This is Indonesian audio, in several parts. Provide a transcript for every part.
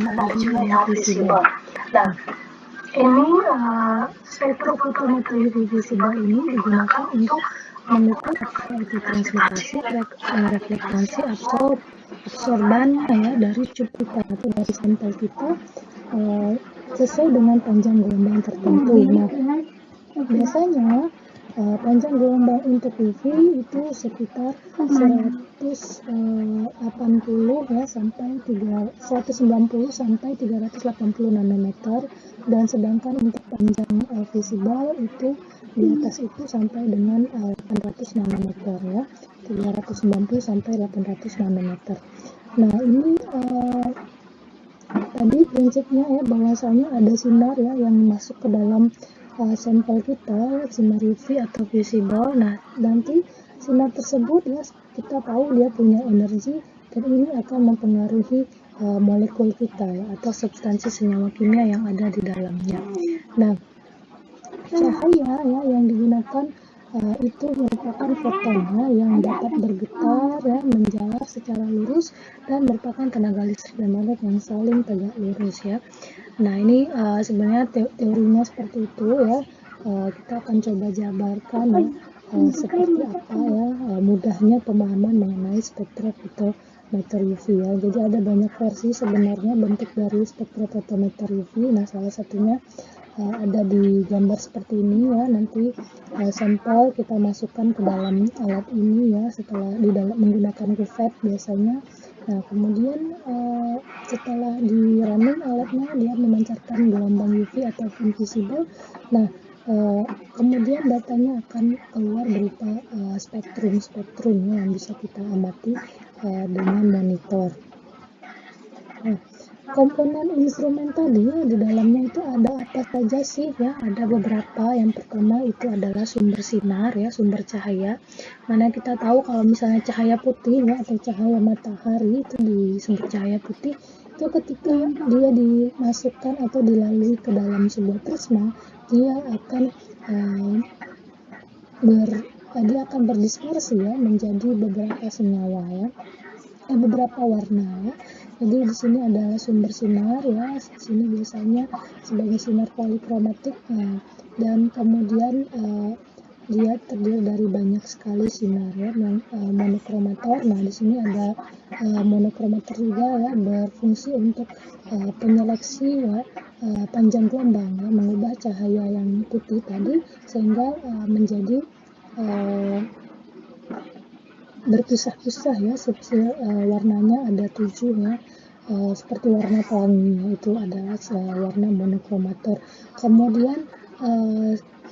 ada juga yang visible. Nah, ini spektrofotometri visible ini digunakan untuk mengukur apakah itu transmitasi, reflektasi atau absorban ya dari cup kita atau dari sampel kita sesuai dengan panjang gelombang tertentu. Nah, biasanya panjang gelombang untuk UV itu sekitar 180 ya sampai 190 sampai 380 nanometer, dan sedangkan untuk panjang visible itu di atas itu sampai dengan 800 nanometer ya, 390 sampai 800 nanometer. Nah, ini tadi prinsipnya ya, bahwasanya ada sinar ya yang masuk ke dalam sampel kita, sinar UV atau visible. Nah, nanti sinar tersebut ya kita tahu dia punya energi, dan ini akan mempengaruhi molekul kita ya, atau substansi senyawa kimia yang ada di dalamnya. Nah, cahaya ya yang digunakan itu merupakan fotonnya yang dapat bergetar ya, menjalar secara lurus dan merupakan tenaga listrik dan magnet yang saling tegak lurus ya. Nah, ini sebenarnya teorinya seperti itu ya. Kita akan coba jabarkan ya seperti apa ya mudahnya pemahaman mengenai spektrofotometer UV ya. Jadi ada banyak versi sebenarnya bentuk dari spektrofotometer UV. Nah, salah satunya ada di gambar seperti ini ya. Nanti sampel kita masukkan ke dalam alat ini ya, setelah di dalam menggunakan cuvette biasanya. Nah, kemudian setelah di running alatnya, dia memancarkan gelombang UV ataupun visible. Nah, kemudian datanya akan keluar berupa spektrum yang bisa kita amati dengan monitor. Nah, komponen instrumen tadi ya, di dalamnya itu ada apa saja sih ya? Ada beberapa. Yang pertama itu adalah sumber sinar ya, sumber cahaya. Mana kita tahu kalau misalnya cahaya putih ya, atau cahaya matahari itu disebut cahaya putih. Itu ketika dia dimasukkan atau dilalui ke dalam sebuah prisma, dia akan berdispersi ya menjadi beberapa senyawa ya, beberapa warna ya. Jadi di sini adalah sumber sinar ya. Di sini biasanya sebagai sinar polikromatik dan kemudian dia terdiri dari banyak sekali sinar ya, monokromator. Nah, di sini ada monokromator juga ya, berfungsi untuk penyeleksi ya, panjang gelombang ya, mengubah cahaya yang putih tadi sehingga menjadi berpisah-pisah ya, warnanya ada 7 ya, seperti warna pelangi, itu adalah warna monokromator. Kemudian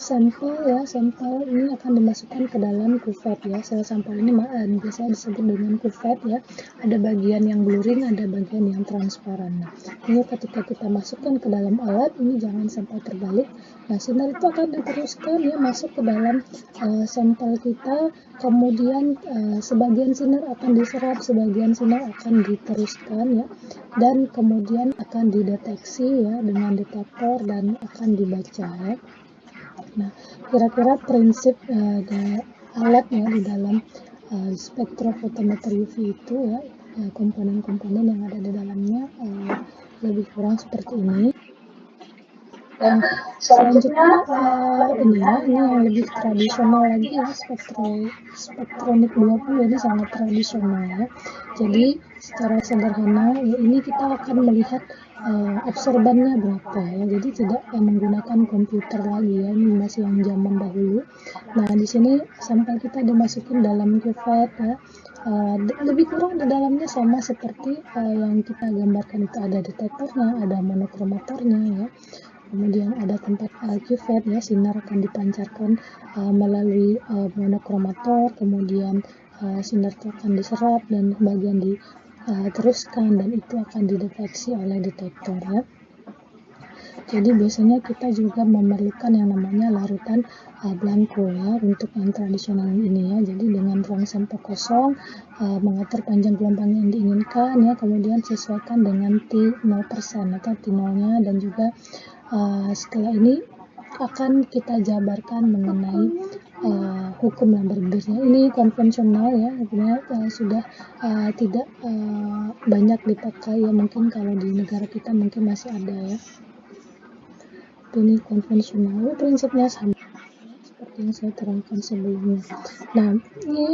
sampel ini akan dimasukkan ke dalam cuvette ya. Sel sampel ini biasanya disebut dengan cuvette ya. Ada bagian yang gluring, ada bagian yang transparan. Nah, ini ketika kita masukkan ke dalam alat ini jangan sampai terbalik. Nah, sinar itu akan diteruskan ya masuk ke dalam sampel kita. Kemudian sebagian sinar akan diserap, sebagian sinar akan diteruskan ya, dan kemudian akan dideteksi ya dengan detektor dan akan dibaca ya. Nah, kira-kira prinsip alatnya di dalam spektrofotometer UV itu ya, komponen-komponen yang ada di dalamnya lebih kurang seperti ini. Dan selanjutnya ini yang lebih tradisional lagi ya, spektronik 20 ini sangat tradisional ya. Jadi secara sederhana ya, ini kita akan melihat absorbannya berapa ya. Jadi tidak menggunakan komputer lagi ya, ini masih yang zaman dahulu. Nah, di sini sampel kita dimasukin dalam cuvette ya. Lebih kurang di dalamnya sama seperti yang kita gambarkan, itu ada detektornya, ada monokromatornya ya. Kemudian ada tempat cuvette ya, sinar akan dipancarkan melalui monokromator, kemudian sinar itu akan diserap dan bagian diteruskan, dan itu akan dideteksi oleh detektor ya. Jadi biasanya kita juga memerlukan yang namanya larutan blanko ya untuk yang tradisional ini ya. Jadi dengan ruang sampel kosong, mengatur panjang gelombang yang diinginkan ya, kemudian sesuaikan dengan T0% atau T0-nya, dan juga setelah ini akan kita jabarkan mengenai hukum yang berbeda. Ini konvensional ya, sebenarnya sudah tidak banyak dipakai ya, mungkin kalau di negara kita mungkin masih ada ya. Ini konvensional, prinsipnya sama seperti yang saya terangkan sebelumnya. Nah, ini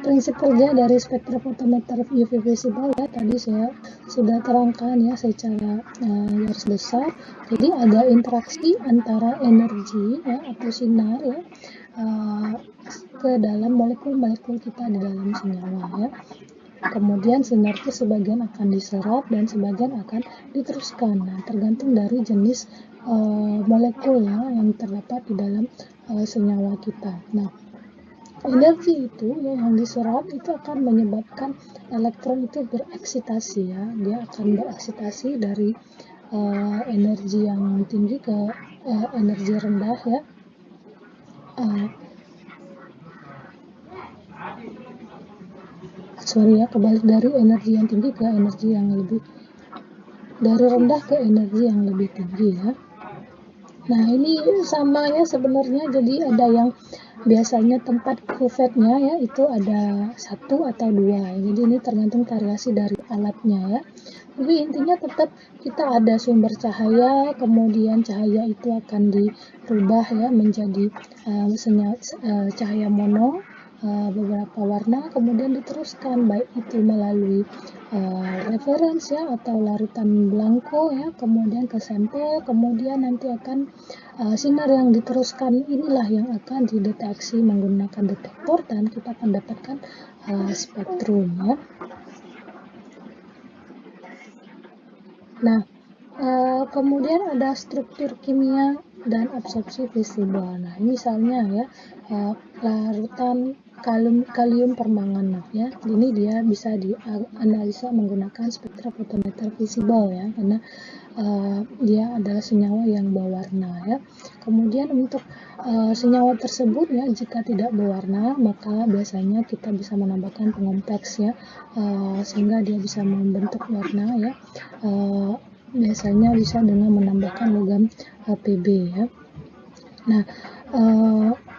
prinsip kerja dari spektrofotometer UV visible ya, tadi saya sudah terangkan ya secara garis besar. Jadi ada interaksi antara energi ya atau sinar ya ke dalam molekul-molekul kita di dalam senyawa ya. Kemudian sinar itu sebagian akan diserap dan sebagian akan diteruskan. Nah, tergantung dari jenis molekul ya yang terdapat di dalam senyawa kita. Nah, energi itu ya, yang diserap itu akan menyebabkan elektron itu bereksitasi ya. Dia akan bereksitasi dari energi yang tinggi ke energi rendah ya. Kebalik dari energi yang tinggi ke energi yang lebih, dari rendah ke energi yang lebih tinggi ya. Nah, ini sama ya sebenarnya, jadi ada yang biasanya tempat kuvetnya ya itu ada 1 atau 2, jadi ini tergantung variasi dari alatnya ya. Tapi intinya tetap kita ada sumber cahaya, kemudian cahaya itu akan dirubah ya menjadi cahaya mono beberapa warna, kemudian diteruskan baik itu melalui reference ya atau larutan blanko ya, kemudian ke sampel, kemudian nanti akan sinar yang diteruskan inilah yang akan dideteksi menggunakan detektor dan kita akan dapatkan spektrum ya. Nah, kemudian ada struktur kimia dan absorpsi visible. Nah, misalnya ya larutan kalium permanganat ya. Ini dia bisa dianalisa menggunakan spektrofotometer visible ya, karena dia adalah senyawa yang berwarna ya. Kemudian untuk senyawa tersebut ya jika tidak berwarna, maka biasanya kita bisa menambahkan pengompleks ya, sehingga dia bisa membentuk warna ya. Biasanya bisa dengan menambahkan logam Pb ya. Nah,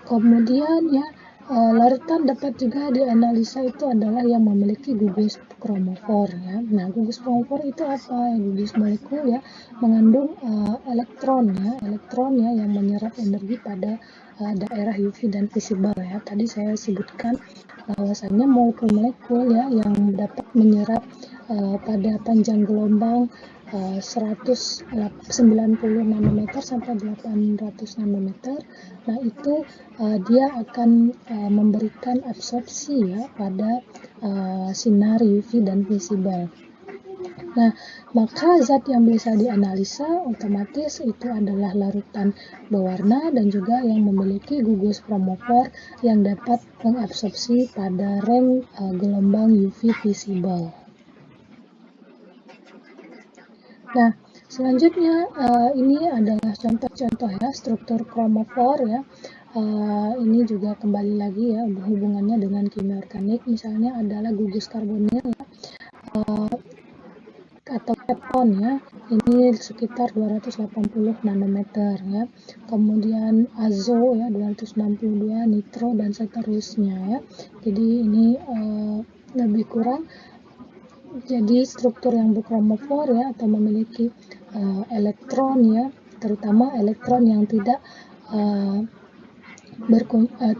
kemudian ya larutan dapat juga dianalisa itu adalah yang memiliki gugus kromofor ya. Nah, gugus kromofor itu apa? Gugus molekul ya mengandung elektron ya yang menyerap energi pada daerah UV dan visible ya. Tadi saya sebutkan bahwasanya molekul-molekul ya yang dapat menyerap pada panjang gelombang 190 nanometer sampai 800 nanometer. Nah, itu dia akan memberikan absorpsi ya pada sinar UV dan visible. Nah, maka zat yang bisa dianalisa otomatis itu adalah larutan berwarna dan juga yang memiliki gugus kromofor yang dapat mengabsorpsi pada range gelombang UV visible. Nah, selanjutnya ini adalah contoh-contoh ya struktur kromofor ya. Ini juga kembali lagi ya hubungannya dengan kimia organik, misalnya adalah gugus karbonil ya, atau keton ya, ini sekitar 280 nanometer ya. Kemudian azo ya 262, nitro dan seterusnya ya. Jadi ini lebih kurang jadi struktur yang berkromofor ya atau memiliki elektron ya, terutama elektron yang tidak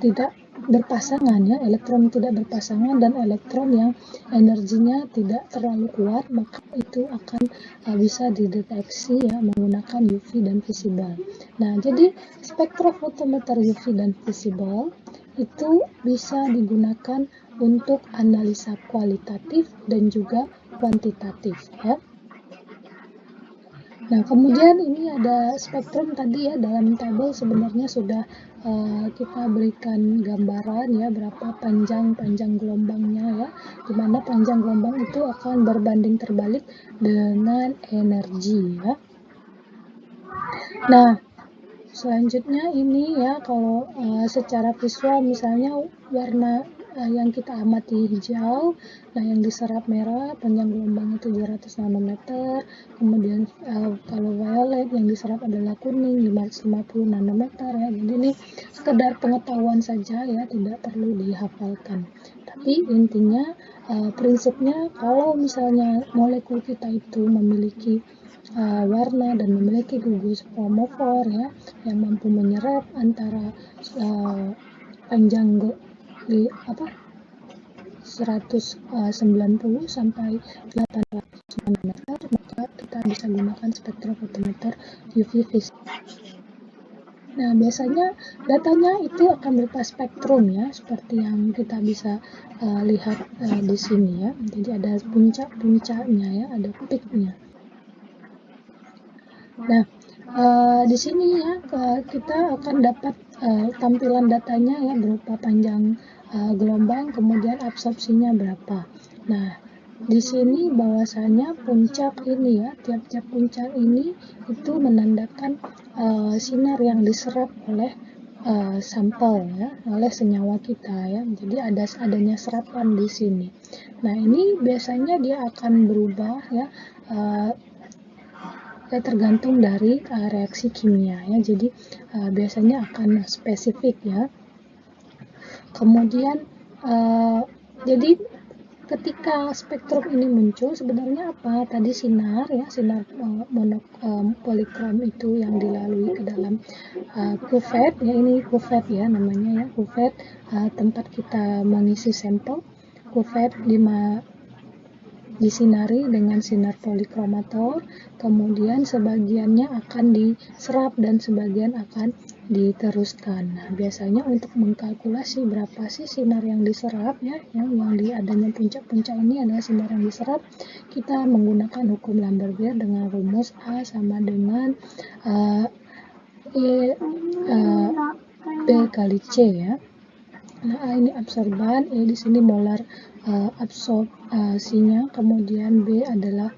tidak berpasangan ya, elektron tidak berpasangan dan elektron yang energinya tidak terlalu kuat, maka itu akan bisa dideteksi ya menggunakan UV dan visible. Nah, jadi spektrofotometer UV dan visible itu bisa digunakan untuk analisa kualitatif dan juga kuantitatif ya. Nah, kemudian ini ada spektrum tadi ya, dalam tabel sebenarnya sudah kita berikan gambaran ya berapa panjang gelombangnya ya, dimana panjang gelombang itu akan berbanding terbalik dengan energi ya. Nah, selanjutnya ini ya kalau secara visual misalnya warna yang kita amati hijau, nah yang diserap merah, panjang gelombangnya 700 nanometer, kemudian kalau violet yang diserap adalah kuning 550 nanometer ya. Jadi ini sekedar pengetahuan saja ya, tidak perlu dihafalkan. Tapi intinya prinsipnya kalau misalnya molekul kita itu memiliki warna dan memiliki gugus kromofor ya yang mampu menyerap antara panjang apa 190 sampai 800 nanometer, maka kita bisa gunakan spektrofotometer UV vis. Nah, biasanya datanya itu akan berupa spektrum ya, seperti yang kita bisa lihat di sini ya. Jadi ada puncak-puncaknya ya, ada peaknya. Nah, di sini ya kita akan dapat tampilan datanya ya berupa panjang gelombang, kemudian absorpsinya berapa. Nah, di sini bahwasanya puncak ini ya, tiap-tiap puncak ini itu menandakan sinar yang diserap oleh sampel ya, oleh senyawa kita ya. Jadi adanya serapan di sini. Nah, ini biasanya dia akan berubah ya. Tergantung dari reaksi kimia ya, jadi biasanya akan spesifik ya. Kemudian jadi ketika spektrum ini muncul sebenarnya apa? Tadi sinar ya, sinar polikrom itu yang dilalui ke dalam kuvet ya, ini kuvet ya namanya ya, kuvet tempat kita mengisi sampel. Kuvet disinari dengan sinar polikromator, kemudian sebagiannya akan diserap dan sebagian akan diteruskan. Nah, biasanya untuk mengkalkulasi berapa sih sinar yang diserap ya, yang di adanya puncak-puncak ini adalah sinar yang diserap, kita menggunakan hukum Lambert-Beer dengan rumus A sama dengan B kali C ya. Nah, A ini absorban, E di sini molar absorpsinya, kemudian B adalah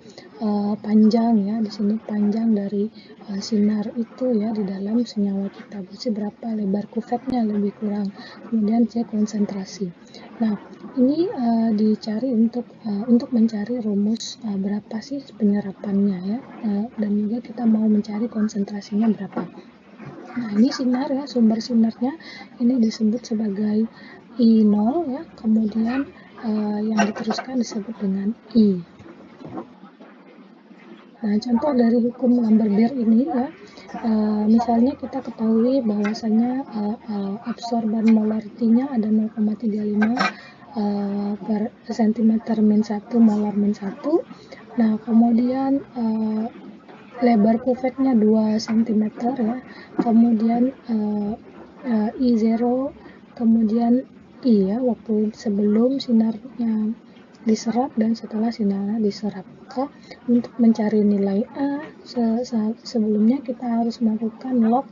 panjang ya, di sini panjang dari sinar itu ya di dalam senyawa kita. Berarti berapa lebar kuvetnya lebih kurang. Kemudian C konsentrasi. Nah, ini dicari untuk mencari rumus berapa sih penyerapannya ya, dan juga kita mau mencari konsentrasinya berapa. Nah, ini sinar ya, sumber sinarnya ini disebut sebagai I0 ya, kemudian yang diteruskan disebut dengan I. Nah, contoh dari hukum Lambert-Beer ini ya, misalnya kita ketahui bahwasanya absorban molaritinya ada 0,35 per cm min 1 molar min 1. Nah, kemudian lebar kuvetnya 2 cm ya, kemudian I0, kemudian I ya, waktu sebelum sinarnya diserap dan setelah sinarnya diserap. Maka untuk mencari nilai A sebelumnya kita harus melakukan log,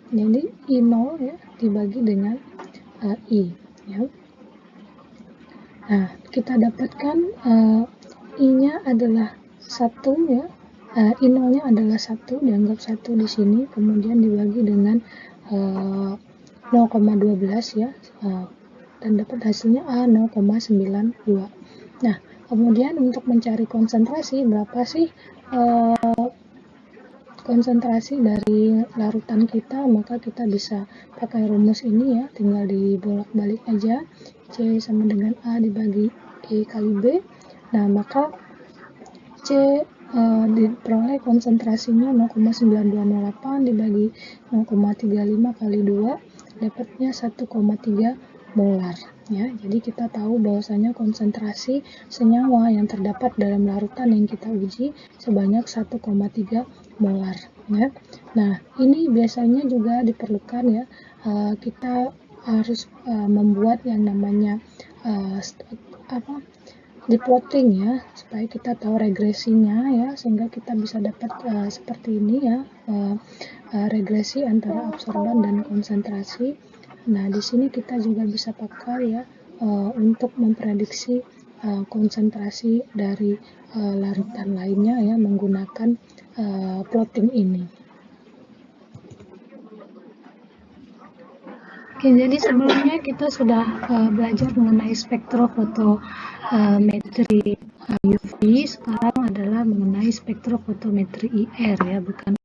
jadi I0 ya dibagi dengan I ya. Nah, kita dapatkan I-nya adalah 1 ya, I0-nya adalah 1, dianggap 1 di sini, kemudian dibagi dengan 0,12 ya, dan dapat hasilnya A 0,92. Nah, kemudian untuk mencari konsentrasi berapa sih konsentrasi dari larutan kita, maka kita bisa pakai rumus ini ya, tinggal dibolak-balik aja, C sama dengan A dibagi E kali B. Nah, maka C diperoleh konsentrasinya 0,9208 dibagi 0,35 kali 2, dapatnya 1,3 molar ya. Jadi kita tahu bahwasanya konsentrasi senyawa yang terdapat dalam larutan yang kita uji sebanyak 1,3 molar ya. Nah, ini biasanya juga diperlukan ya, kita harus membuat yang namanya di-plotting ya, supaya kita tahu regresinya ya, sehingga kita bisa dapat seperti ini ya, regresi antara absorban dan konsentrasi. Nah, di sini kita juga bisa pakai ya untuk memprediksi konsentrasi dari larutan lainnya ya, menggunakan plotting ini. Oke, jadi sebelumnya kita sudah belajar mengenai spektrofotometri UV, sekarang adalah mengenai spektrofotometri IR ya, bukan